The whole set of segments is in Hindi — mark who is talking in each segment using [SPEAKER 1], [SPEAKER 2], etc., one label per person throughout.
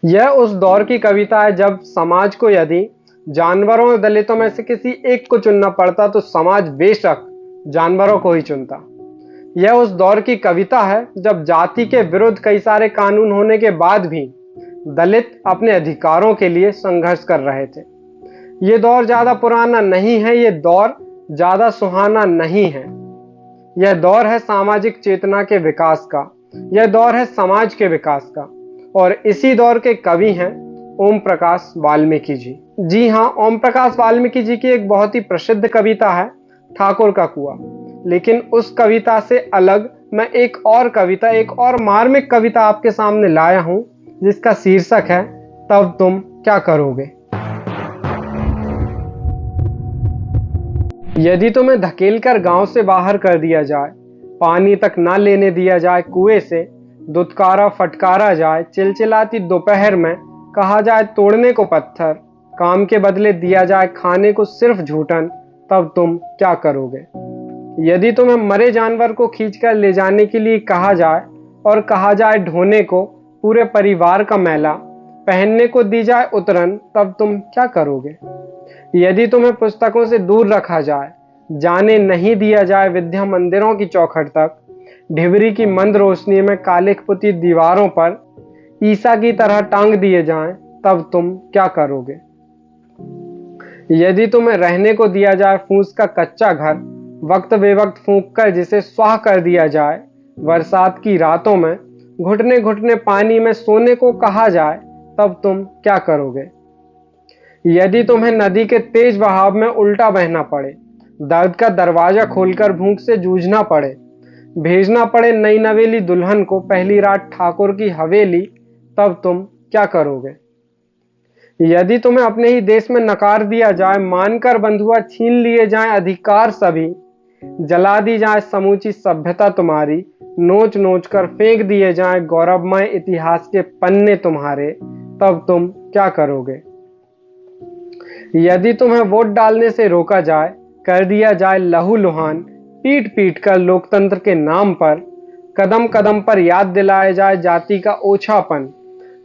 [SPEAKER 1] यह उस दौर की कविता है जब समाज को यदि जानवरों और दलितों में से किसी एक को चुनना पड़ता तो समाज बेशक जानवरों को ही चुनता। यह उस दौर की कविता है जब जाति के विरुद्ध कई सारे कानून होने के बाद भी दलित अपने अधिकारों के लिए संघर्ष कर रहे थे। ये दौर ज्यादा पुराना नहीं है, ये दौर ज्यादा सुहाना नहीं है। यह दौर है सामाजिक चेतना के विकास का, यह दौर है समाज के विकास का, और इसी दौर के कवि हैं ओम प्रकाश वाल्मीकि जी। जी हाँ, ओम प्रकाश वाल्मीकि जी की एक बहुत ही प्रसिद्ध कविता है ठाकुर का कुआं। लेकिन उस कविता से अलग मैं एक और मार्मिक कविता आपके सामने लाया हूं, जिसका शीर्षक है तब तुम क्या करोगे। यदि तुम्हें धकेलकर गांव से बाहर कर दिया जाए, पानी तक ना लेने दिया जाए कुएं से, दुत्कारा फटकारा जाए चिलचिलाती दोपहर में, कहा जाए तोड़ने को पत्थर, काम के बदले दिया जाए खाने को सिर्फ झूठन, तब तुम क्या करोगे। यदि तुम्हें मरे जानवर को खींचकर ले जाने के लिए कहा जाए और कहा जाए ढोने को पूरे परिवार का मैला, पहनने को दी जाए उतरन, तब तुम क्या करोगे। यदि तुम्हें पुस्तकों से दूर रखा जाए, जाने नहीं दिया जाए विद्या मंदिरों की चौखट तक, ढिबरी की मंद रोशनी में कालिख पुती दीवारों पर ईसा की तरह टांग दिए जाएं, तब तुम क्या करोगे। यदि तुम्हें रहने को दिया जाए फूस का कच्चा घर, वक्त बेवक्त फूंक कर जिसे स्वाह कर दिया जाए, बरसात की रातों में घुटने घुटने पानी में सोने को कहा जाए, तब तुम क्या करोगे। यदि तुम्हें नदी के तेज बहाव में उल्टा बहना पड़े, दर्द का दरवाजा खोलकर भूख से जूझना पड़े, भेजना पड़े नई नवेली दुल्हन को पहली रात ठाकुर की हवेली, तब तुम क्या करोगे। यदि तुम्हें अपने ही देश में नकार दिया जाए, मानकर बंधुआ छीन लिए जाएं अधिकार सभी, जला दी जाए समूची सभ्यता तुम्हारी, नोच नोच कर फेंक दिए जाएं गौरवमय इतिहास के पन्ने तुम्हारे, तब तुम क्या करोगे। यदि तुम्हें वोट डालने से रोका जाए, कर दिया जाए लहूलुहान, पीट पीट कर लोकतंत्र के नाम पर, कदम कदम पर याद दिलाया जाए जाति का ओछापन,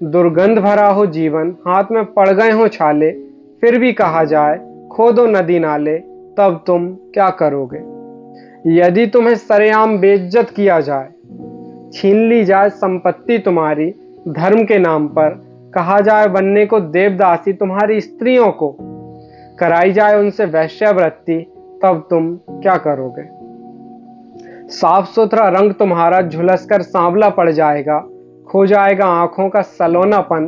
[SPEAKER 1] दुर्गंध भरा हो जीवन, हाथ में पड़ गए हो छाले, फिर भी कहा जाए खोदो नदी नाले, तब तुम क्या करोगे। यदि तुम्हें सरेआम बेइज्जत किया जाए, छीन ली जाए संपत्ति तुम्हारी धर्म के नाम पर, कहा जाए बनने को देवदासी तुम्हारी स्त्रियों को, कराई जाए उनसे वैश्यावृत्ति, तब तुम क्या करोगे। साफ सुथरा रंग तुम्हारा झुलसकर सांवला पड़ जाएगा, खो जाएगा आंखों का सलोनापन,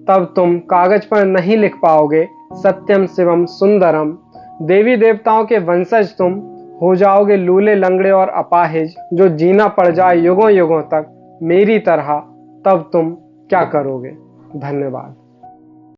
[SPEAKER 1] तब तुम कागज पर नहीं लिख पाओगे सत्यम शिवम सुंदरम। देवी देवताओं के वंशज तुम हो जाओगे लूले लंगड़े और अपाहिज, जो जीना पड़ जाए युगों युगों तक मेरी तरह, तब तुम क्या करोगे। धन्यवाद।